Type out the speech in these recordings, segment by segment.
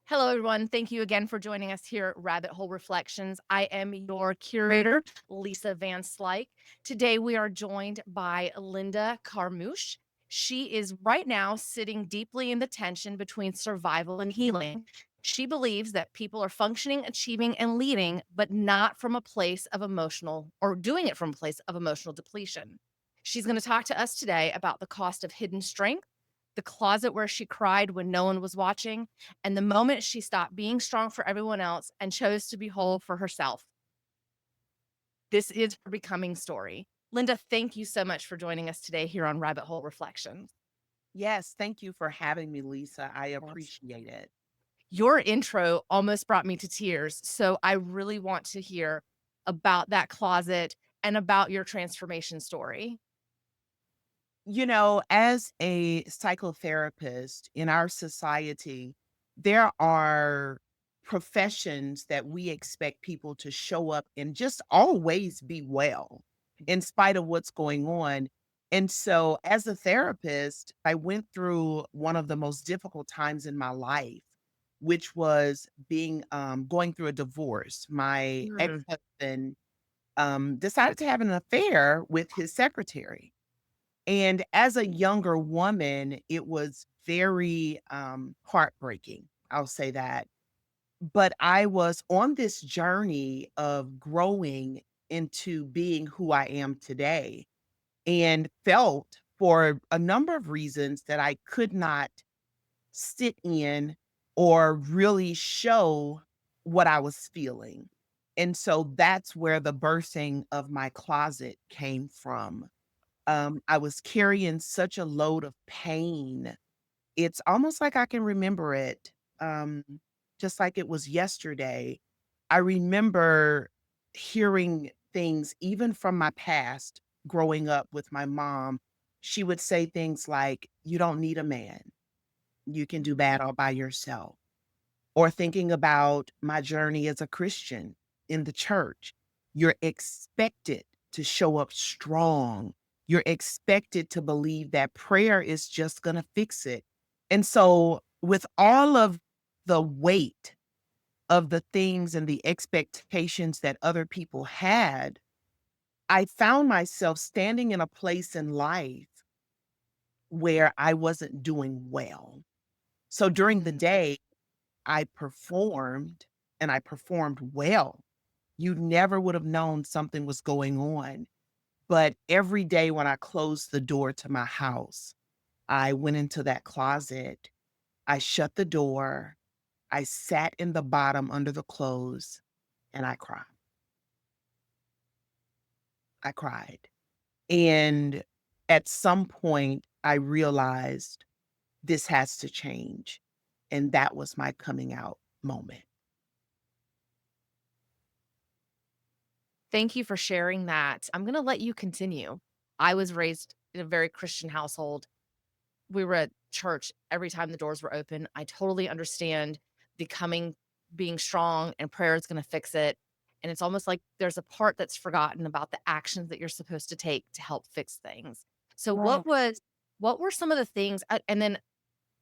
Hello, everyone. Thank you again for joining us here at Rabbit Hole Reflections. I am your curator, Lisa Van Slyke. Today, we are joined by Lynda Carmouche. She is right now sitting deeply in the tension between survival and healing. She believes that people are functioning, achieving, and leading, but not from a place of emotional or doing it from a place of emotional depletion. She's going to talk to us today about the cost of hidden strength, the closet where she cried when no one was watching, and the moment she stopped being strong for everyone else and chose to be whole for herself. This is her becoming story. Lynda, thank you so much for joining us today here on Rabbit Hole Reflections. Yes, thank you for having me, Lisa. I Yes. appreciate it. Your intro almost brought me to tears. So I really want to hear about that closet and about your transformation story. As a psychotherapist in our society, there are professions that we expect people to show up and just always be well in spite of what's going on. And so, as a therapist, I went through one of the most difficult times in my life, which was being going through a divorce. My ex Mm. husband decided to have an affair with his secretary. And as a younger woman, it was very heartbreaking. I'll say that. But I was on this journey of growing into being who I am today and felt for a number of reasons that I could not sit in or really show what I was feeling. And so that's where the birthing of my closet came from. I was carrying such a load of pain. It's almost like I can remember it, um, just like it was yesterday. I remember hearing things even from my past growing up with my mom. She would say things like, "You don't need a man. You can do bad all by yourself." Or thinking about my journey as a Christian in the church, you're expected to show up strong. You're expected to believe that prayer is just going to fix it. And so, with all of the weight of the things and the expectations that other people had, I found myself standing in a place in life where I wasn't doing well. So, during the Mm. day, I performed and I performed well. You never would have known something was going on. But every day when I closed the door to my house, I went into that closet, I shut the door, I sat in the bottom under the clothes, and I cried. I cried. And at some point, I realized this has to change. And that was my coming out moment. Thank you for sharing that. I'm going to let you continue. I was raised in a very Christian household. We were at church every time the doors were open. I totally understand the coming being strong and prayer is gonna fix it, and it's almost like there's a part that's forgotten about the actions that you're supposed to take to help fix things. So Right. what were some of the things and then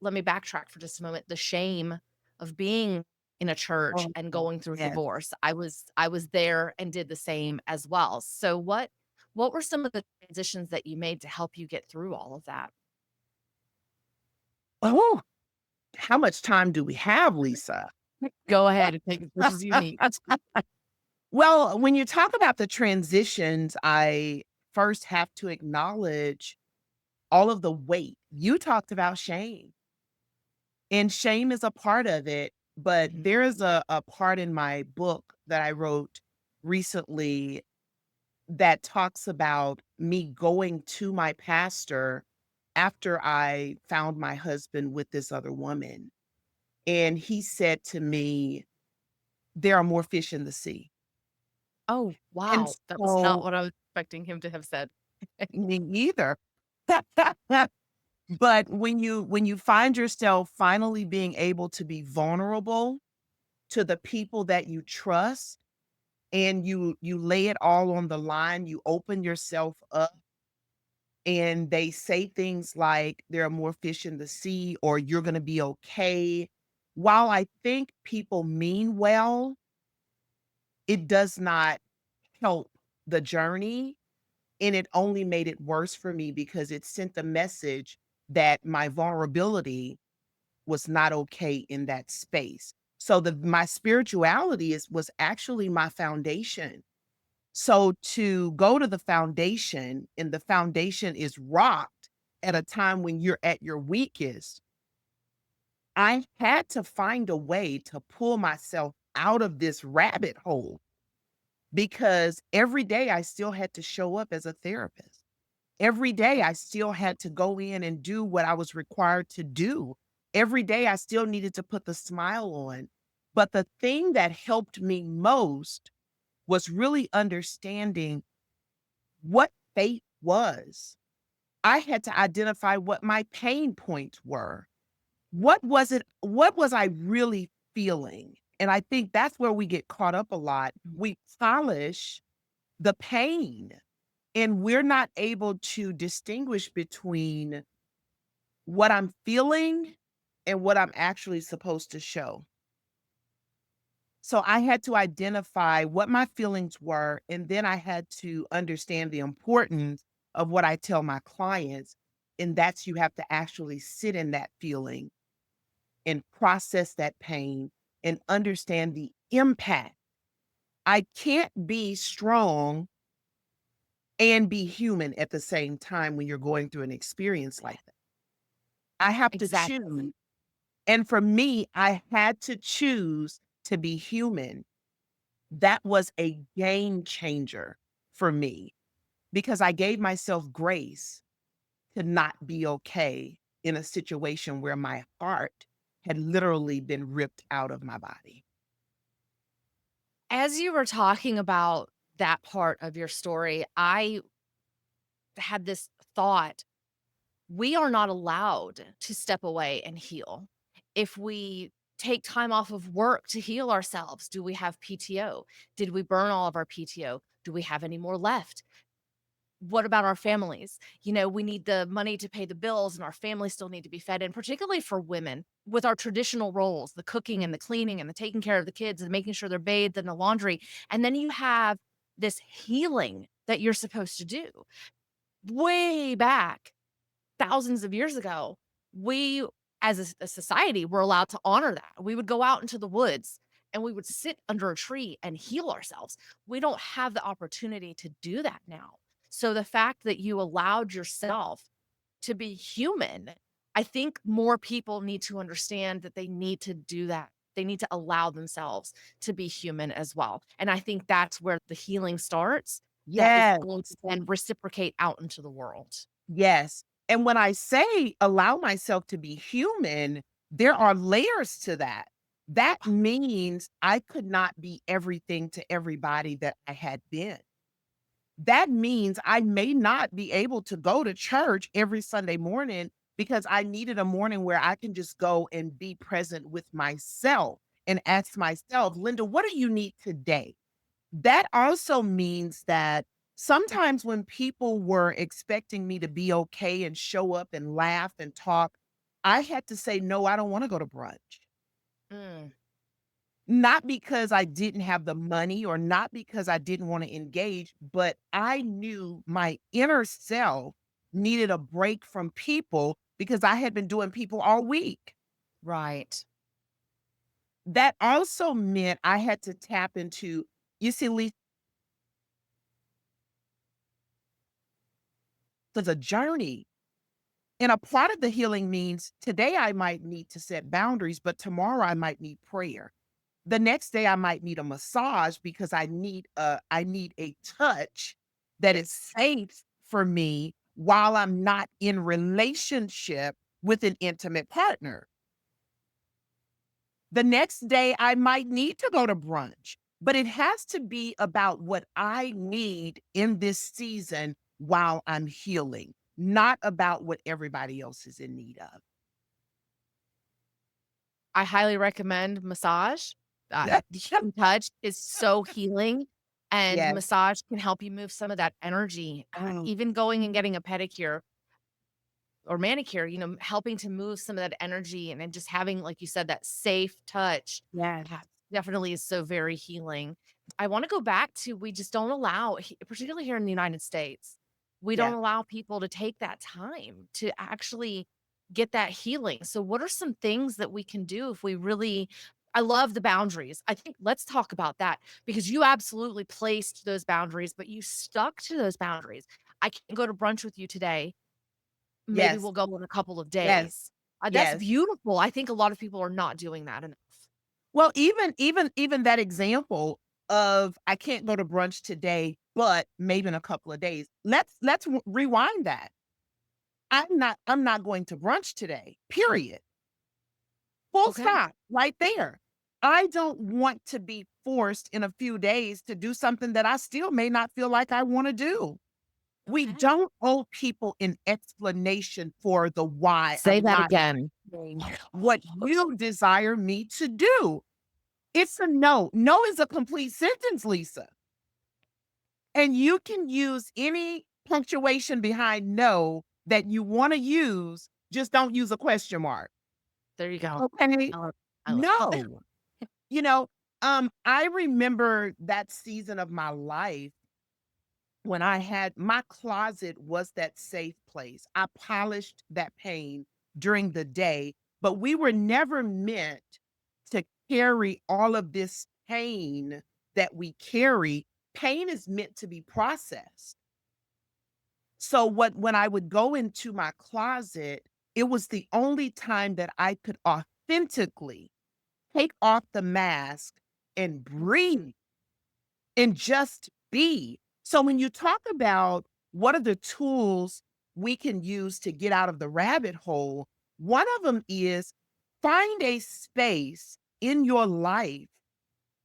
let me backtrack for just a moment, the shame of being in a church Oh, and going through yes. divorce. I was there and did the same as well. So what were some of the transitions that you made to help you get through all of that? Oh, how much time do we have, Lisa? Go ahead and take as much as you need. Well, when you talk about the transitions, I first have to acknowledge all of the weight. You talked about shame, and shame is a part of it, but Mhm. there is a part in my book that I wrote recently that talks about me going to my pastor after I found my husband with this other woman. And he said to me, "There are more fish in the sea." Oh, And wow. That was not so what I was expecting him to have said. me either. But when you find yourself finally being able to be vulnerable to the people that you trust and you lay it all on the line, you open yourself up and they say things like there are more fish in the sea or you're going to be okay. while I think people mean well, it does not help the journey, and it only made it worse for me because it sent the message that my vulnerability was not okay in that space. So my spirituality was actually my foundation. So to go to the foundation and the foundation is rocked at a time when you're at your weakest, I had to find a way to pull myself out of this rabbit hole because every day I still had to show up as a therapist. Every day I still had to go in and do what I was required to do. Every day I still needed to put the smile on. But the thing that helped me most was really understanding what faith was. I had to identify what my pain points were. What was I really feeling? And I think that's where we get caught up a lot. Mm. We polish the pain, and we're not able to distinguish between what I'm feeling and what I'm actually supposed to show. So I had to identify what my feelings were, and then I had to understand the importance of what I tell my clients, and that's you have to actually sit in that feeling and process that pain and understand the impact. I can't be strong and be human at the same time when you're going through an experience like that. I have to Exactly. choose. And for me, I had to choose to be human. That was a game changer for me because I gave myself grace to not be okay in a situation where my heart had literally been ripped out of my body. As you were talking about that part of your story, I had this thought. We are not allowed to step away and heal. If we take time off of work to heal ourselves, do we have PTO? Did we burn all of our PTO? Do we have any more left? What about our families? We need the money to pay the bills, and our families still need to be fed. And particularly for women, with our traditional roles, the cooking and the cleaning and the taking care of the kids and making sure they're bathed and the laundry. And then you have this healing that you're supposed to do way back thousands of years ago. We, as a society, were allowed to honor that. We would go out into the woods and we would sit under a tree and heal ourselves. We don't have the opportunity to do that now. So the fact that you allowed yourself to be human, I think more people need to understand that they need to do that. They need to allow themselves to be human as well. And I think that's where the healing starts that is Yes. going to then reciprocate out into the world. Yes. And when I say allow myself to be human, there are layers to that. That means I could not be everything to everybody that I had been. That means I may not be able to go to church every Sunday morning because I needed a morning where I can just go and be present with myself and ask myself, Linda, what do you need today? That also means that sometimes when people were expecting me to be okay and show up and laugh and talk, I had to say, "No, I don't wanna go to brunch." Mm. Not because I didn't have the money or not because I didn't wanna engage, but I knew my inner self needed a break from people because I had been doing people all week. Right. That also meant I had to tap into you see, Lisa, it's a journey. And a part of the healing means today I might need to set boundaries, but tomorrow I might need prayer. The next day I might need a massage because I need a touch that is Yes. safe for me while I'm not in relationship with an intimate partner. The next day I might need to go to brunch, but it has to be about what I need in this season while I'm healing, not about what everybody else is in need of. I highly recommend massage. The human touch is so healing, and Yes. massage can help you move some of that energy. Oh, Even going and getting a pedicure. or manicure, helping to move some of that energy and then just having, like you said, that safe touch Yes. definitely is so very healing. I want to go back to we just don't allow, particularly here in the United States, we don't Yes. allow people to take that time to actually get that healing. So, what are some things that we can do if we really? I love the boundaries. I think let's talk about that because you absolutely placed those boundaries, but you stuck to those boundaries. I can't go to brunch with you today. Maybe Yes. we'll go in a couple of Yes. days. That's Yes. beautiful. I think a lot of people are not doing that enough. Well, even that example of I can't go to brunch today, but maybe in a couple of days. Let's rewind that. I'm not going to brunch today. Period. Full Okay. stop. Right there. I don't want to be forced in a few days to do something that I still may not feel like I want to do. We Okay. don't owe people an explanation for the why Say I'm that not again. doing what you desire me to do. It's a no. No is a complete sentence, Lisa. And you can use any punctuation behind no that you want to use, just don't use a question mark. There you go. Okay? I love it. No. You know, I remember that season of my life when I had my closet was that safe place. I polished that pain during the day, but we were never meant to carry all of this pain that we carry. Pain is meant to be processed. So when I would go into my closet, it was the only time that I could authentically take off the mask and breathe and just be. So when you talk about what are the tools we can use to get out of the rabbit hole, one of them is find a space in your life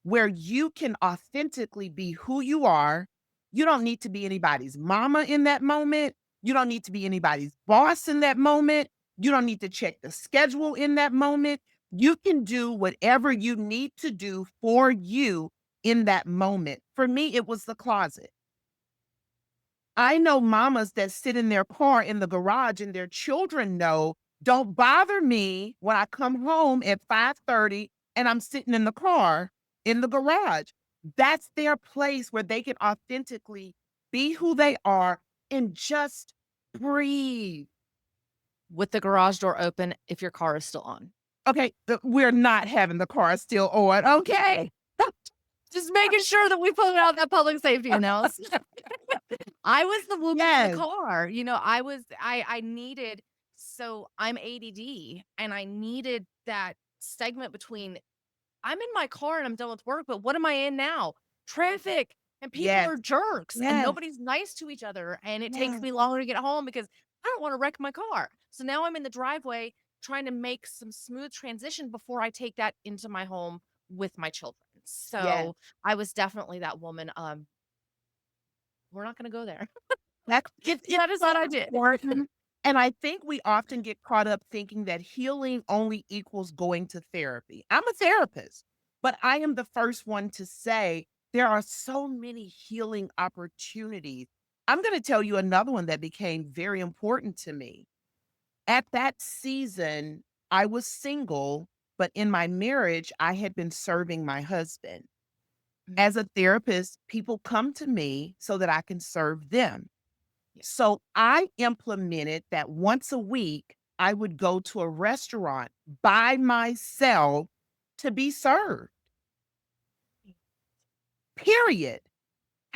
where you can authentically be who you are. You don't need to be anybody's mama in that moment. You don't need to be anybody's boss in that moment. You don't need to check the schedule in that moment. You can do whatever you need to do for you in that moment. For me, it was the closet. I know mamas that sit in their car in the garage and their children know, don't bother me when I come home at 5:30 and I'm sitting in the car in the garage. That's their place where they can authentically be who they are and just breathe. With the garage door open if your car is still on. Okay, we're not having the car still on. Okay. Just making sure that we put out that public safety announcement. I was the woman in the Yes, car, I needed, so I'm ADD, and I needed that segment between I'm in my car and I'm done with work, but what am I in now? Traffic, and people yes, are jerks, and yes, nobody's nice to each other, and it takes yes, me longer to get home because I don't wanna wreck my car. So now I'm in the driveway trying to make some smooth transition before I take that into my home with my children. yes. So, I was definitely that woman, we're not gonna go there. It's That is what I did. important, and I think we often get caught up thinking that healing only equals going to therapy. I'm a therapist, but I am the first one to say there are so many healing opportunities. I'm gonna tell you another one that became very important to me. At that season, I was single, but in my marriage, I had been serving my husband. Mhm. As a therapist, people come to me so that I can serve them. Yeah. So I implemented that once a week, I would go to a restaurant by myself to be served, period.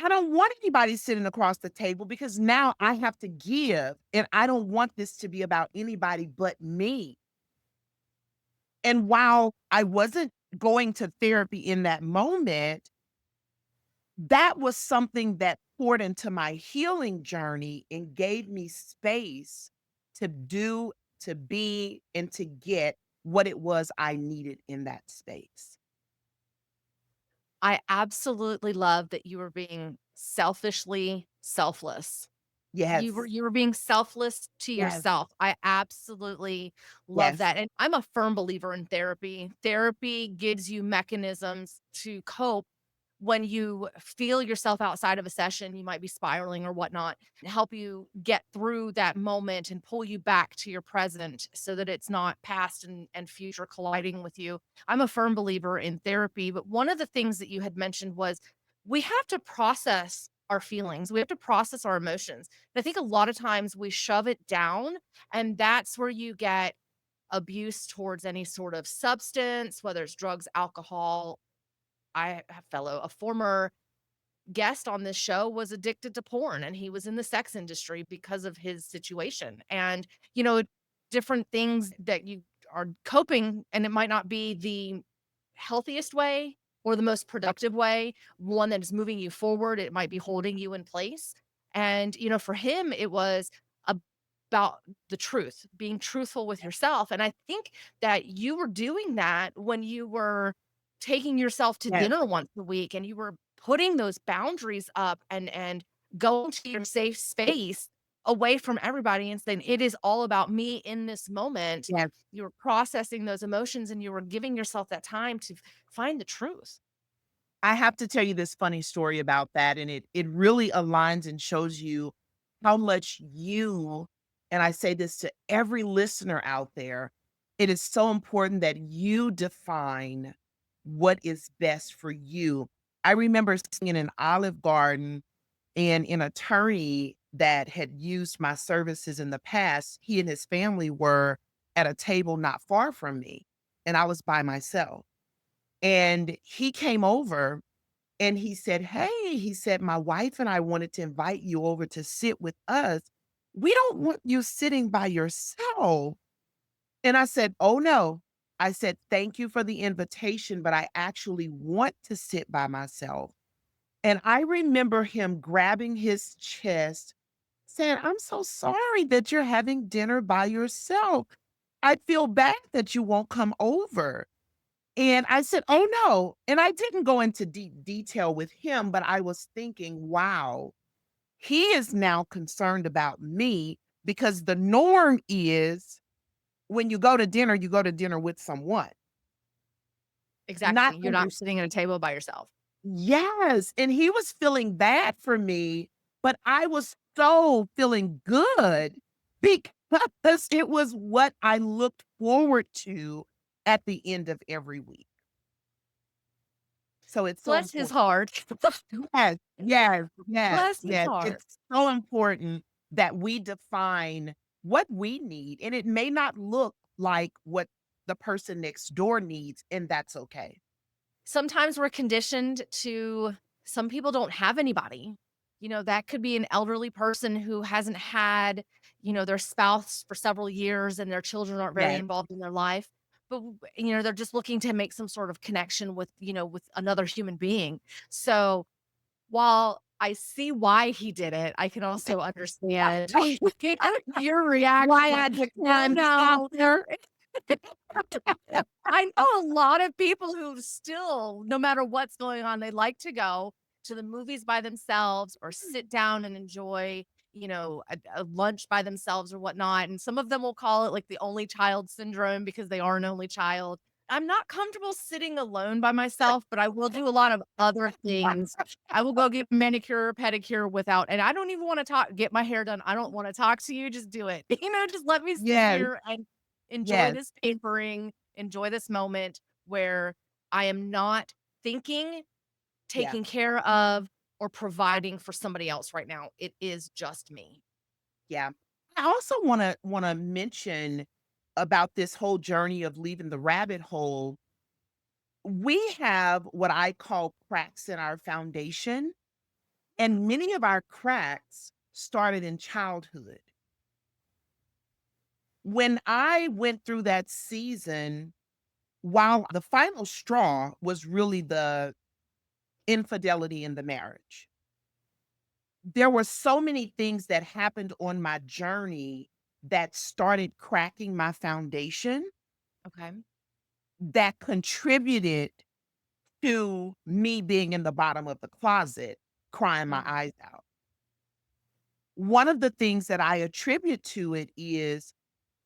I don't want anybody sitting across the table because now I have to give, and I don't want this to be about anybody but me. And while I wasn't going to therapy in that moment, that was something that poured into my healing journey and gave me space to do, to be, and to get what it was I needed in that space. I absolutely love that you were being selfishly selfless. Yes, You were being selfless to yes, yourself. I absolutely love yes, that, and I'm a firm believer in therapy. Therapy gives you mechanisms to cope when you feel yourself outside of a session, you might be spiraling or whatnot, help you get through that moment and pull you back to your present so that it's not past and future colliding with you. I'm a firm believer in therapy, but one of the things that you had mentioned was we have to process our feelings. We have to process our emotions. And I think a lot of times we shove it down, and that's where you get abuse towards any sort of substance, whether it's drugs, alcohol. I have fellow a former guest on this show was addicted to porn, and he was in the sex industry because of his situation. And, you know, different things that you are coping, and it might not be the healthiest way or the most productive way, one that is moving you forward. It might be holding you in place. And, you know, for him, it was about the truth, being truthful with yourself. And I think that you were doing that when you were taking yourself to Yes, dinner once a week and you were putting those boundaries up and going to your safe space away from everybody and saying, "It is all about me in this moment." yes. You were processing those emotions and you were giving yourself that time to find the truth. I have to tell you this funny story about that, and it really aligns and shows you how much you, and I say this to every listener out there, it is so important that you define what is best for you. I remember sitting in an Olive Garden, and an attorney that had used my services in the past, he and his family were at a table not far from me, and I was by myself. And he came over and he said, "Hey," he said, "my wife and I wanted to invite you over to sit with us. We don't want you sitting by yourself." And I said, "Oh, no." I said, "Thank you for the invitation, but I actually want to sit by myself." And I remember him grabbing his chest, saying, "I'm so sorry that you're having dinner by yourself. I feel bad that you won't come over." And I said, "Oh, no." And I didn't go into deep detail with him, but I was thinking, wow, he is now concerned about me because the norm is when you go to dinner with someone, not Exactly. You're under. not sitting at a table by yourself. Yes. And he was feeling bad for me, but I was so feeling good because it was what I looked forward to at the end of every week. So it's so Bless his important. heart. Yes, yes, yes, Bless his yes. heart. It's so important that we define what we need, and it may not look like what the person next door needs, and that's okay. Sometimes we're conditioned to some people don't have anybody. You know, that could be an elderly person who hasn't had, you know, their spouse for several years and their children aren't very Yes, involved in their life. But, you know, they're just looking to make some sort of connection with, you know, with another human being. So while I see why he did it, I can also understand your why reaction. I had to Oh climb no. softer. I know a lot of people who still, no matter what's going on, they like to go to the movies by themselves or sit down and enjoy, you know, a lunch by themselves or whatnot. And some of them will call it like the only child syndrome because they are an only child. I'm not comfortable sitting alone by myself, but I will do a lot of other things. I will go get manicure, pedicure without, and I don't even want to talk, get my hair done. I don't want to talk to you. Just do it. You know, just let me sit Yes, here and enjoy yes, this papering, enjoy this moment where I am not thinking, yeah, taking care of, or providing for somebody else right now. It is just me. yeah. I also wanna mention about this whole journey of leaving the rabbit hole. We have what I call cracks in our foundation, and many of our cracks started in childhood. When I went through that season, while the final straw was really the infidelity in the marriage, there were so many things that happened on my journey that started cracking my foundation Okay. that contributed to me being in the bottom of the closet crying my Mm, eyes out. One of the things that I attribute to it is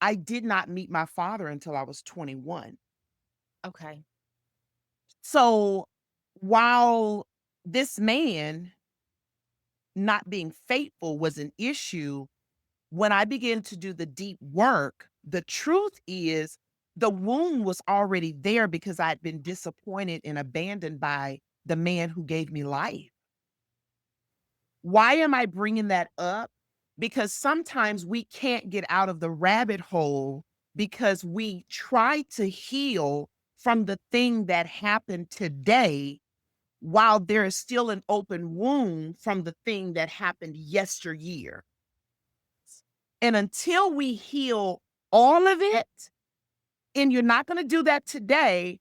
I did not meet my father until I was 21. okay. So, while this man not being faithful was an issue. When I began to do the deep work, the truth is the wound was already there because I'd been disappointed and abandoned by the man who gave me life. Why am I bringing that up? Because sometimes we can't get out of the rabbit hole because we try to heal from the thing that happened today while there is still an open wound from the thing that happened yesteryear. And until we heal all of it, and you're not going to do that today,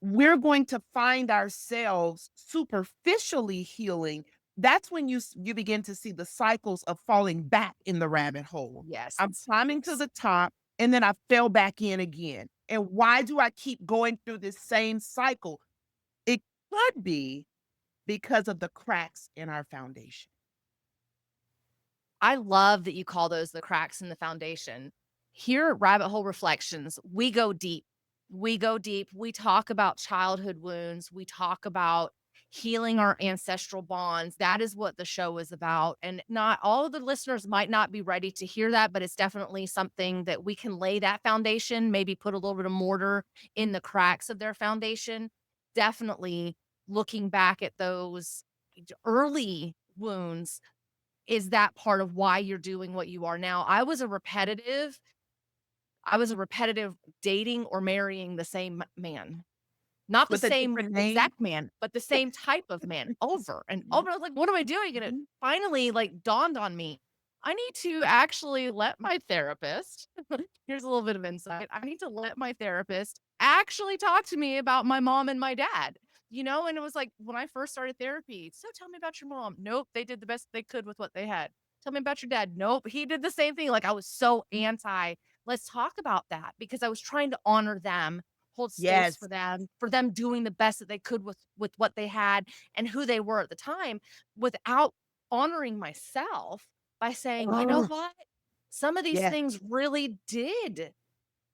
we're going to find ourselves superficially healing. That's when you begin to see the cycles of falling back in the rabbit hole. Yes, I'm climbing to yes. the top and then I fell back in again. And why do I keep going through this same cycle? It could be because of the cracks in our foundation. I love that you call those the cracks in the foundation. Here at Rabbit Hole Reflections, we go deep. We go deep. We talk about childhood wounds. We talk about healing our ancestral bonds. That is what the show is about. And not all of the listeners might not be ready to hear that, but it's definitely something that we can lay that foundation, maybe put a little bit of mortar in the cracks of their foundation. Definitely looking back at those early wounds is that part of why you're doing what you are now. I was a repetitive dating or marrying the same man. Not the With a same different name? exact man, but the same type of man over and over. I was like, "What am I doing?" And it Mhm. finally, like, dawned on me, I need to actually let my therapist here's a little bit of insight. I need to let my therapist actually talk to me about my mom and my dad, and it was like, when I first started therapy, "So tell me about your mom." "Nope, they did the best they could with what they had." "Tell me about your dad." "Nope, he did the same thing." Like, I was so anti, "Let's talk about that," because I was trying to honor them, hold space Yes. for them doing the best that they could with what they had and who they were at the time, without honoring myself by saying, "You know Ugh. what? Some of these Yes. things really did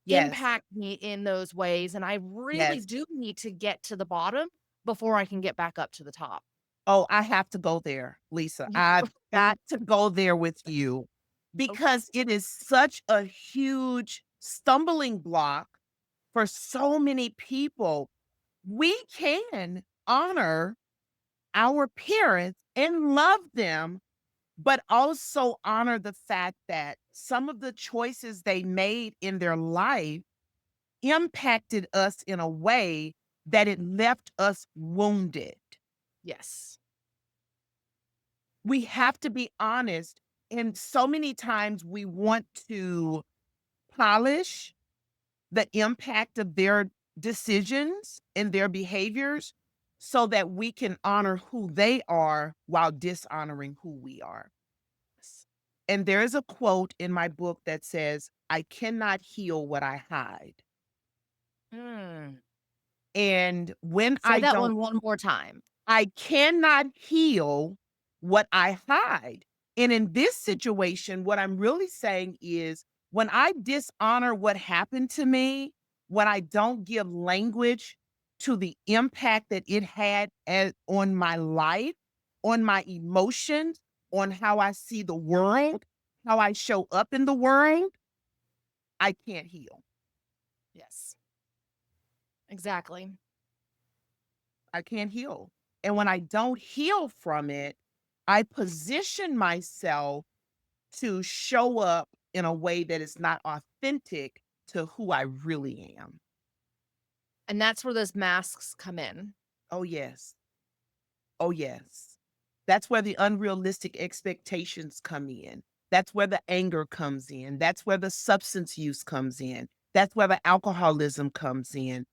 Yes. impact me in those ways, and I really Yes. do need to get to the bottom before I can get back up to the top." Oh, I have to go there, Lisa. You I've got to go there with you okay. because it is such a huge stumbling block for so many people. We can honor our parents and love them, but also honor the fact that some of the choices they made in their life impacted us in a way that it left us wounded. Yes. We have to be honest, and so many times we want to polish the impact of their decisions and their behaviors so that we can honor who they are while dishonoring who we are. Yes. And there is a quote in my book that says, "I cannot heal what I hide." Mm. And when Say I that don't, one more time. I cannot heal what I hide. And in this situation, what I'm really saying is when I dishonor what happened to me, when I don't give language to the impact that it had on my life, on my emotions, on how I see the world, how I show up in the world, I can't heal. Yes. Exactly. I can't heal. And when I don't heal from it, I position myself to show up in a way that is not authentic to who I really am. And that's where those masks come in. Oh, yes. Oh, yes. That's where the unrealistic expectations come in. That's where the anger comes in. That's where the substance use comes in. That's where the alcoholism comes in.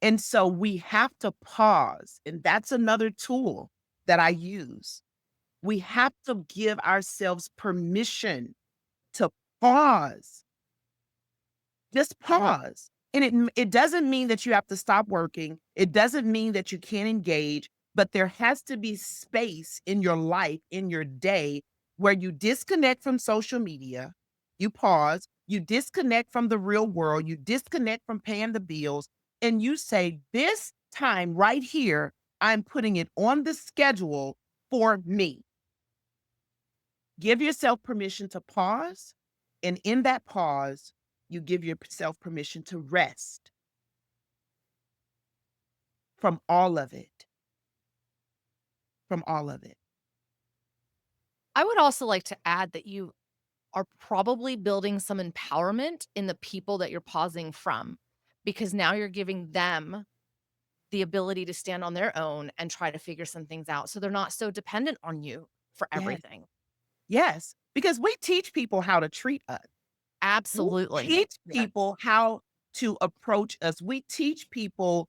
And so we have to pause. And that's another tool that I use. We have to give ourselves permission to pause. Just pause. And it doesn't mean that you have to stop working. It doesn't mean that you can't engage, but there has to be space in your life, in your day, where you disconnect from social media, you pause, you disconnect from the real world, you disconnect from paying the bills, and you say, "This time right here, I'm putting it on the schedule for me. Give yourself permission to pause. And in that pause, you give yourself permission to rest from all of it, from all of it. I would also like to add that you are probably building some empowerment in the people that you're pausing from, because now you're giving them the ability to stand on their own and try to figure some things out so they're not so dependent on you for Yes. everything. Yes. Because we teach people how to treat us. We Absolutely. teach Yeah. people how to approach us. We teach people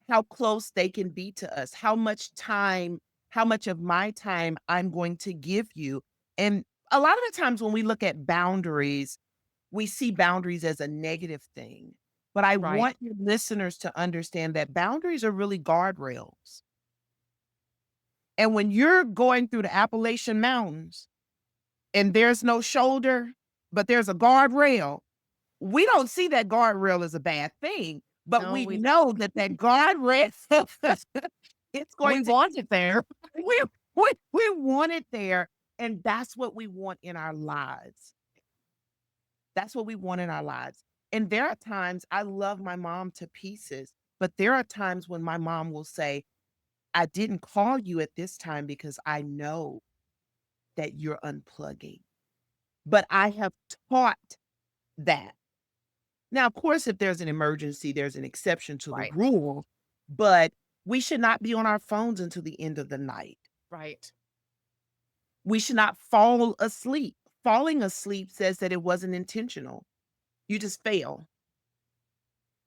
how close they can be to us, how much time, how much of my time I'm going to give you. And a lot of the times when we look at boundaries, we see boundaries as a negative thing. But I Right. want your listeners to understand that boundaries are really guardrails. And when you're going through the Appalachian Mountains and there's no shoulder, but there's a guardrail, we don't see that guardrail as a bad thing, but No, we know that that guardrail it's we going to want it there. we we want it there, and that's what we want in our lives. That's what we want in our lives. And there are times I love my mom to pieces, but there are times when my mom will say, "I didn't call you at this time because I know that you're unplugging." But I have taught that. Now, of course, if there's an emergency, there's an exception to the Right. rule, but we should not be on our phones until the end of the night. Right. We should not fall asleep. Falling asleep says that it wasn't intentional. You just fail.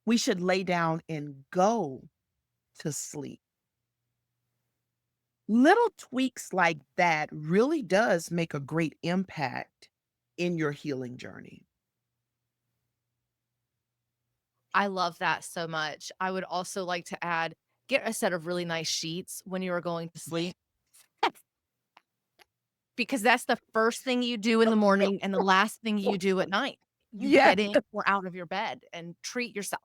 We should lay down and go to sleep. Little tweaks like that really does make a great impact in your healing journey. I love that so much. I would also like to add, get a set of really nice sheets when you are going to sleep, because that's the first thing you do in the morning and the last thing you do at night. You Yes, get in or out of your bed and treat yourself.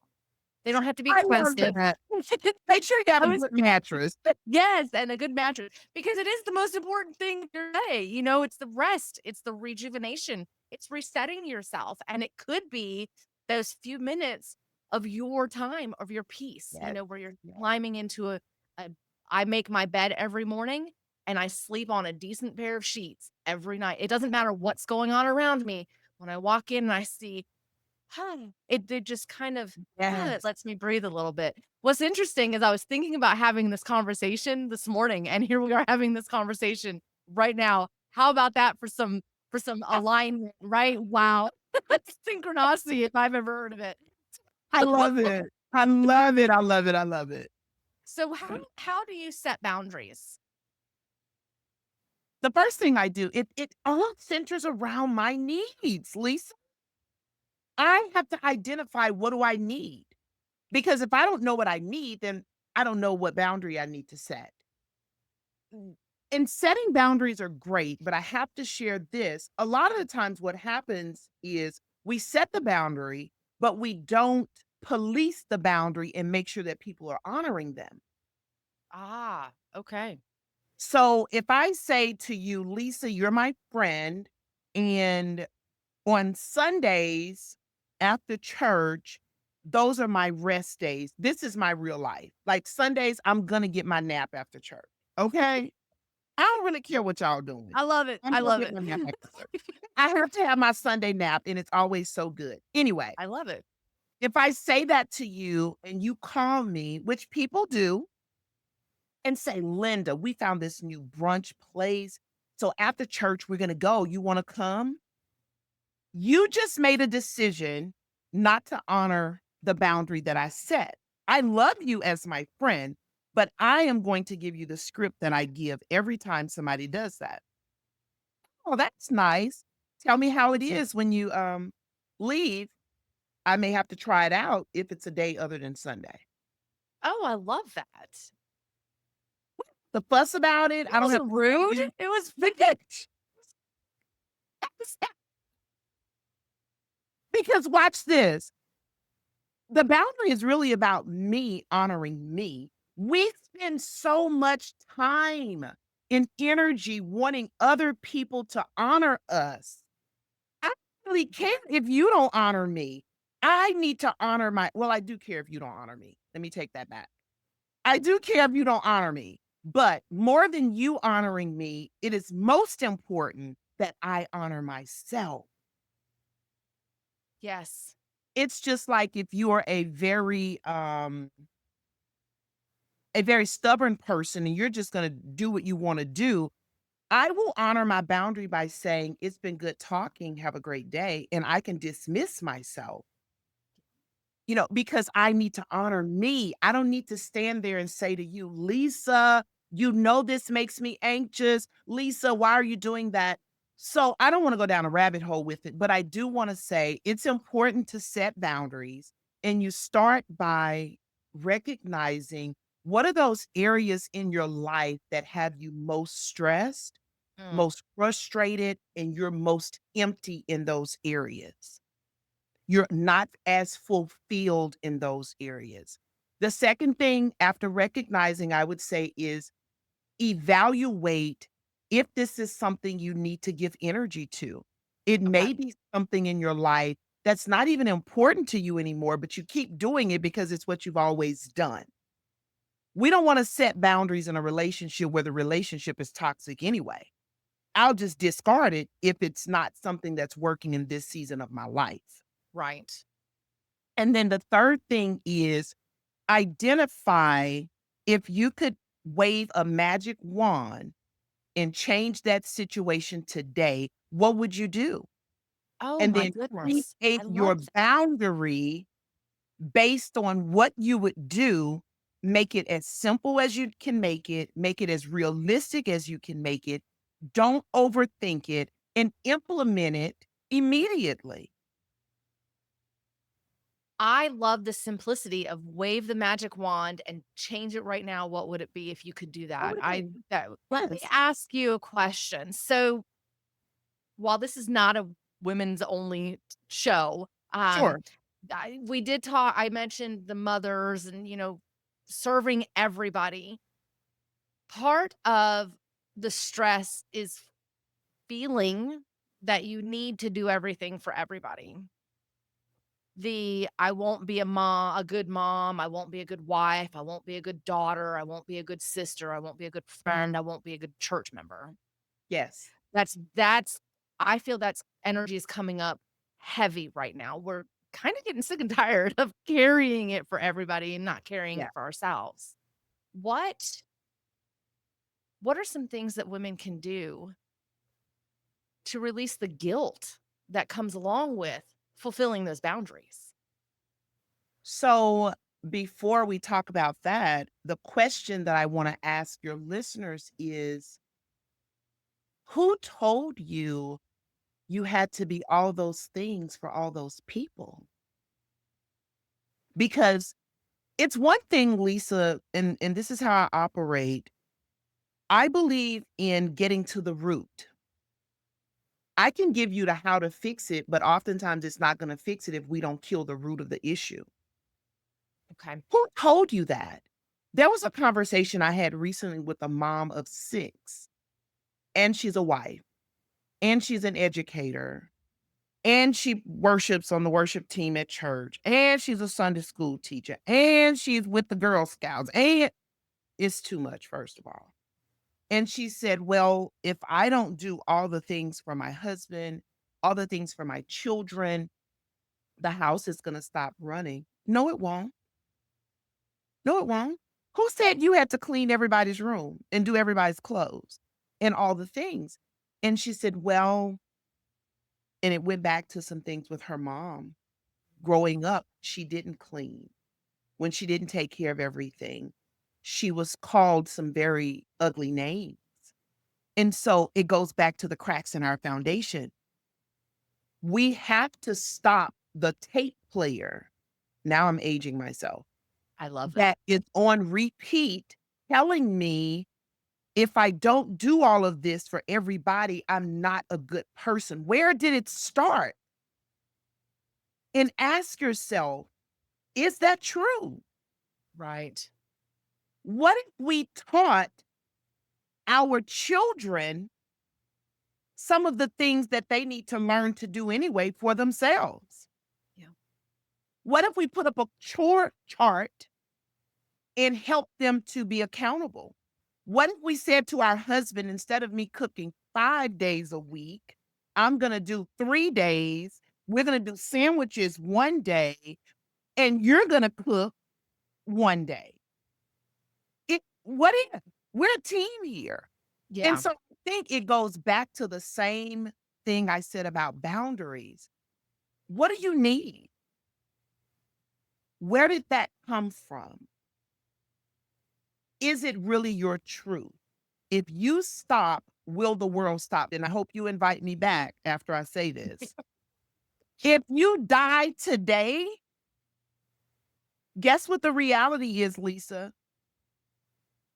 They don't have to be I love expensive. that. Make sure you have I a was good mattress. Yes, and a good mattress, because it is the most important thing of your day, it's the rest, it's the rejuvenation, it's resetting yourself, and it could be those few minutes of your time, of your peace, Yes, where you're yes, climbing into a I make my bed every morning, and I sleep on a decent pair of sheets every night. It doesn't matter what's going on around me. When I walk in and I see, it just kind of, it yes. lets me breathe a little bit. What's interesting is I was thinking about having this conversation this morning, and here we are having this conversation right now. How about that for some alignment, right? Wow. That's synchronicity if I've ever heard of it. I love it. I love it. I love it. I love it. So how do you set boundaries? The first thing I do, it all centers around my needs, Lisa. I have to identify what do I need? Because if I don't know what I need, then I don't know what boundary I need to set. Mm, And setting boundaries are great, but I have to share this. A lot of the times what happens is we set the boundary, but we don't police the boundary and make sure that people are honoring them. Ah, okay. So if I say to you, Lisa, you're my friend, and on Sundays after church, those are my rest days. This is my real life. Like Sundays, I'm gonna get my nap after church. Okay. I don't really care what y'all doing. I love it. I'm I gonna love get it. my nap after church. I have to have my Sunday nap, and it's always so good. Anyway, I love it. if I say that to you and you call me, which people do, and say, Linda, we found this new brunch place. So after church, we're gonna go. You wanna come? You just made a decision not to honor the boundary that I set. I love you as my friend, but I am going to give you the script that I give every time somebody does that. Oh, that's nice. Tell me how it is when you leave. I may have to try it out if it's a day other than Sunday. Oh, I love that. The fuss about it, It I don't have wasn't rude. to It was because watch this. The boundary is really about me honoring me, We spend so much time and energy wanting other people to honor us. I don't really care if you don't honor me. I need to honor I do care if you don't honor me. Let me take that back. I do care if you don't honor me, but more than you honoring me, it is most important that I honor myself. Yes. It's just like if you are a very stubborn person and you're just gonna do what you wanna do, I will honor my boundary by saying, "It's been good talking, have a great day," and I can dismiss myself. Because I need to honor me. I don't need to stand there and say to you, "Lisa, this makes me anxious. Lisa, why are you doing that?" So I don't want to go down a rabbit hole with it, but I do want to say it's important to set boundaries. And you start by recognizing what are those areas in your life that have you most stressed, Mm. most frustrated, and you're most empty in those areas. You're not as fulfilled in those areas. The second thing after recognizing, I would say, is evaluate if this is something you need to give energy to. It Okay. may be something in your life that's not even important to you anymore, but you keep doing it because it's what you've always done. We don't want to set boundaries in a relationship where the relationship is toxic anyway. I'll just discard it if it's not something that's working in this season of my life. Right. And then the third thing is identify if you could wave a magic wand and change that situation today, what would you do? Oh And my then goodness. create I your love that. boundary based on what you would do. Make it as simple as you can make it as realistic as you can make it. Don't overthink it and implement it immediately. I love the simplicity of wave the magic wand and change it right now. What would it be if you could do What that? would it I be? that Let me Yes, ask you a question. So, while this is not a women's only show, sure. we did talk. I mentioned the mothers and serving everybody. Part of the stress is feeling that you need to do everything for everybody. I won't be a good mom, I won't be a good wife, I won't be a good daughter, I won't be a good sister, I won't be a good friend, I won't be a good church member. Yes. That's I feel that's energy is coming up heavy right now. We're kinda getting sick and tired of carrying it for everybody and not carrying Yeah. it for ourselves. What what are some things that women can do to release the guilt that comes along with fulfilling those boundaries? So before we talk about that, the question that I want to ask your listeners is who told you you had to be all those things for all those people? Because it's one thing, Lisa, and this is how I operate. I believe in getting to the root. I can give you the how to fix it, but oftentimes it's not going to fix it if we don't kill the root of the issue. Okay. Who told you that? There was a conversation I had recently with a mom of 6, and she's a wife, and she's an educator, and she worships on the worship team at church, and she's a Sunday school teacher, and she's with the Girl Scouts, and it's too much, first of all. And she said, "Well, if I don't do all the things for my husband, all the things for my children, the house is gonna stop running." No, it won't. No, it won't. Who said you had to clean everybody's room and do everybody's clothes and all the things? And she said, "Well," and it went back to some things with her mom. Growing up, she didn't clean. When she didn't take care of everything, she was called some very ugly names. And so it goes back to the cracks in our foundation. We have to stop the tape player. Now I'm aging myself. I love that. That is on repeat telling me if I don't do all of this for everybody, I'm not a good person. Where did it start? And ask yourself, is that true? Right. What if we taught our children some of the things that they need to learn to do anyway for themselves? Yeah. What if we put up a chore chart and help them to be accountable? What if we said to our husband, instead of me cooking 5 days a week, I'm going to do 3 days. We're going to do sandwiches one day, and you're going to cook one day. What if we're a team here? And Yeah. so I think it goes back to the same thing I said about boundaries. What do you need? Where did that come from? Is it really your truth? If you stop, will the world stop? And I hope you invite me back after I say this. If you die today, guess what the reality is, Lisa?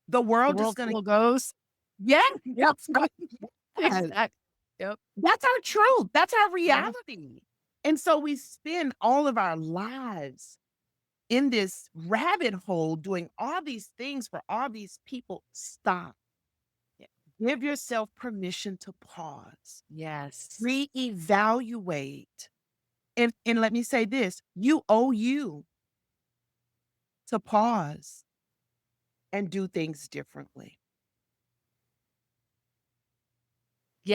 The The world is world going to, still goes. yeah, that's right. Yes. Exactly. Yep. That's our truth. That's our Yeah. reality. And so we spend all of our lives in this rabbit hole doing all these things for all these people. Stop. Yeah. Give yourself permission to pause, Yes. reevaluate. And let me say this, you owe you to pause and do things differently.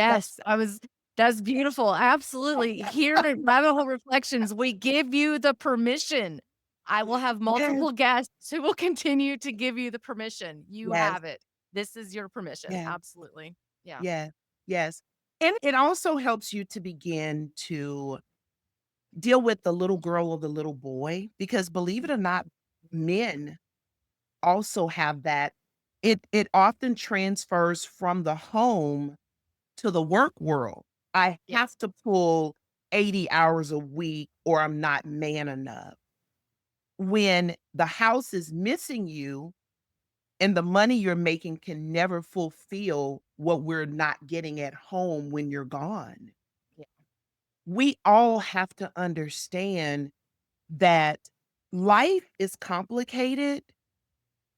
That's Yes, that's beautiful, absolutely. Here at Rabbit Hole Reflections, we give you the permission. I will have yes, multiple guests who will continue to give you the permission. You yes, have it. This is your permission, yes, absolutely. Yeah. yes, yes. And it also helps you to begin to deal with the little girl or the little boy, because believe it or not, men also have that. It often transfers from the home to the work world. I Yeah. have to pull 80 hours a week or I'm not man enough. When the house is missing you and the money you're making can never fulfill what we're not getting at home when you're gone. Yeah. We all have to understand that life is complicated,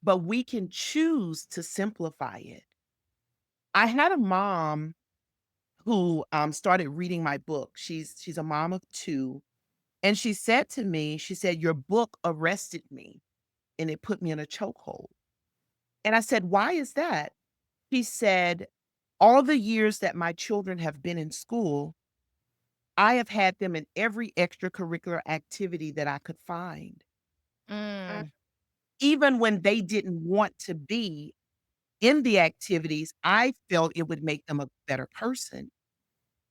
but we can choose to simplify it. I had a mom who started reading my book. She's a mom of two. And she said to me, she said, "Your book arrested me and it put me in a chokehold." And I said, "Why is that?" She said, "All the years that my children have been in school, I have had them in every extracurricular activity that I could find. Mm, Even when they didn't want to be in the activities, I felt it would make them a better person."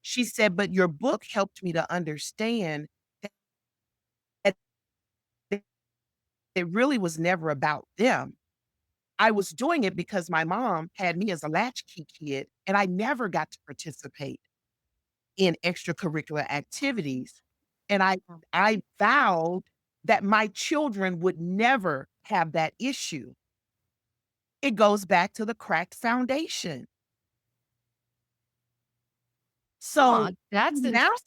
She said, "But your book helped me to understand that it really was never about them. I was doing it because my mom had me as a latchkey kid, and I never got to participate in extracurricular activities. And I vowed that my children would never have that issue." It goes back to the cracked foundation. huh, So that's now interesting.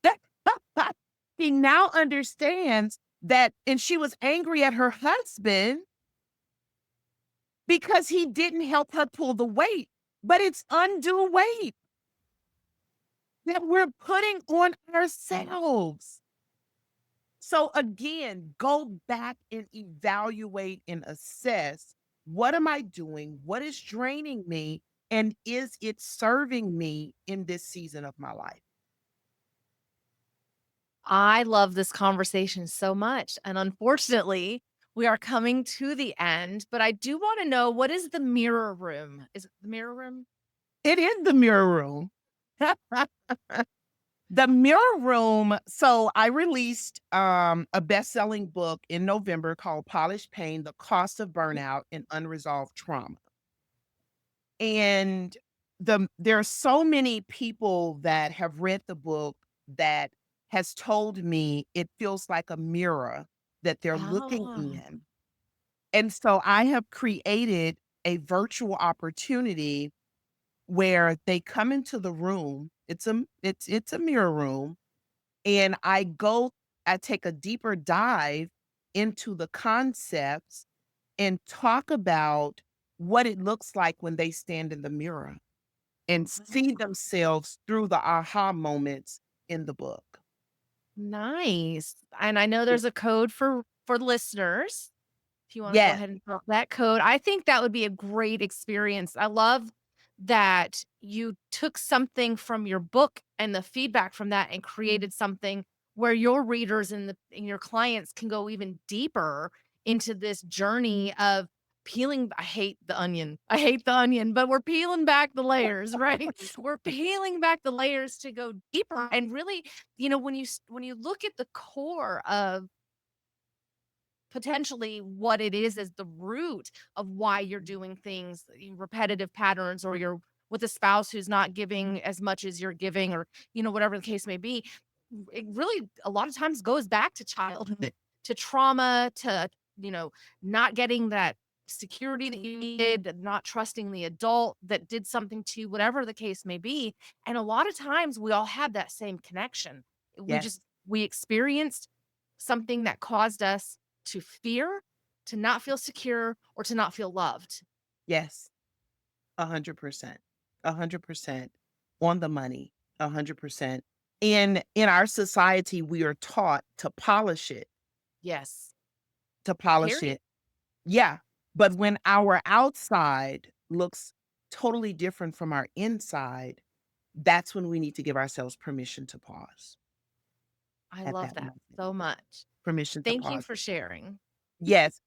that he now understands that, and she was angry at her husband because he didn't help her pull the weight, but it's undue weight that we're putting on ourselves. So again, go back and evaluate and assess, what am I doing? What is draining me? And is it serving me in this season of my life? I love this conversation so much, and unfortunately, we are coming to the end, but I do wanna know, what is the mirror room? Is it the mirror room? It is the mirror room. The mirror room. So I released a best-selling book in November called Polished Pain: The Cost of Burnout and Unresolved Trauma. And there are so many people that have read the book that has told me it feels like a mirror that they're looking Oh. in. And so I have created a virtual opportunity where they come into the room. It's a mirror room, and I take a deeper dive into the concepts, and talk about what it looks like when they stand in the mirror and see themselves through the aha moments in the book. Nice. And I know there's a code for listeners. If you wanna go Yes, ahead and drop that code, I think that would be a great experience. I love that you took something from your book and the feedback from that and created something where your readers and your clients can go even deeper into this journey of peeling. I hate the onion, but we're peeling back the layers, right? We're peeling back the layers to go deeper and really, when you look at the core of potentially what it is the root of why you're doing things, repetitive patterns, or you're with a spouse who's not giving as much as you're giving, or, whatever the case may be. It really a lot of times goes back to childhood, to trauma, to, you know, not getting that security that you needed, not trusting the adult that did something to you, whatever the case may be. And a lot of times we all have that same connection. yes, We experienced something that caused us to fear, to not feel secure, or to not feel loved. yes, 100%. 100% on the money, 100%. In our society, we are taught Yes. to polish Period. it. Yeah, but when our outside looks totally different from our inside, that's when we need to give ourselves permission to pause I at love that that moment. so much. Permission to Thank you pause. for sharing. Yes.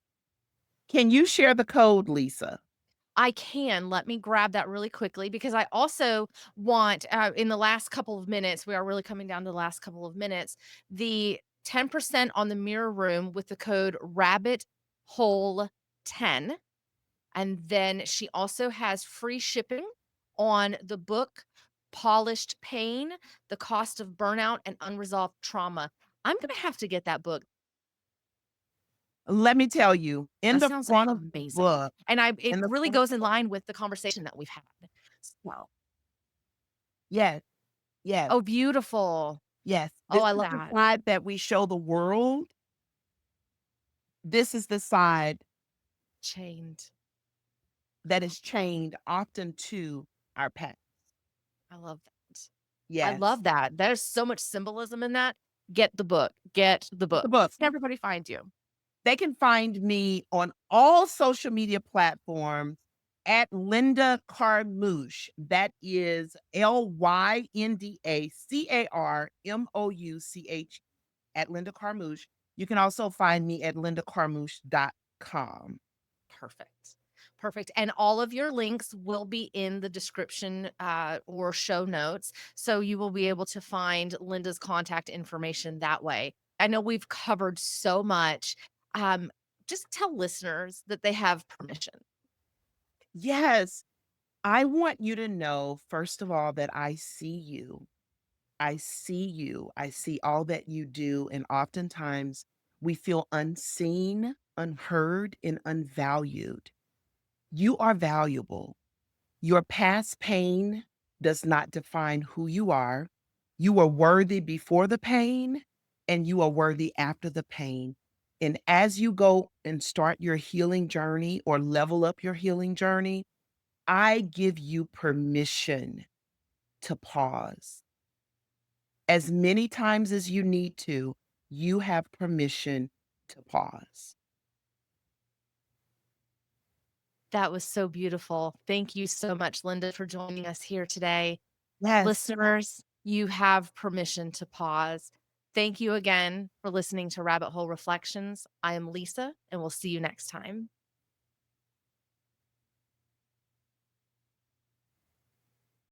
Can you share the code, Lisa? I can. Let me grab that really quickly because I also want, in the last couple of minutes, we are really coming down to the last couple of minutes, the 10% on the mirror room with the code rabbit hole 10. And then she also has free shipping on the book Polished Pain: The Cost of Burnout and Unresolved Trauma. I'm gonna have to get that book. Let me tell you, in That the sounds front of the amazing. book And it in the really front goes in line with the conversation that we've had. So yes, yes, oh, beautiful. yes. Oh, This I is love the that. side that we show the world. This is the side Chained. I that love is chained often to our past. I love that. I Yes. love that. There's so much symbolism in that. Get the book. Get the Get the book. Where book. can everybody find you? They can find me on all social media platforms at Lynda Carmouche. That is LYNDA CARMOUCH at Lynda Carmouche. You can also find me at lindacarmouche.com. Perfect. Perfect. And all of your links will be in the description or show notes. So you will be able to find Linda's contact information that way. I know we've covered so much. Um, just tell listeners that they have permission. Yes, I want you to know, first of all, that I see you. I see you. I see all that you do. And oftentimes we feel unseen, unheard, and unvalued. You are valuable. Your past pain does not define who you are. You are worthy before the pain, and you are worthy after the pain. And as you go and start your healing journey or level up your healing journey, I give you permission to pause. As many times as you need to, you have permission to pause. That was so beautiful. Thank you so much, Linda, for joining us here today. Yes. Listeners, you have permission to pause. Thank you again for listening to Rabbit Hole Reflections. I am Lisa, and we'll see you next time.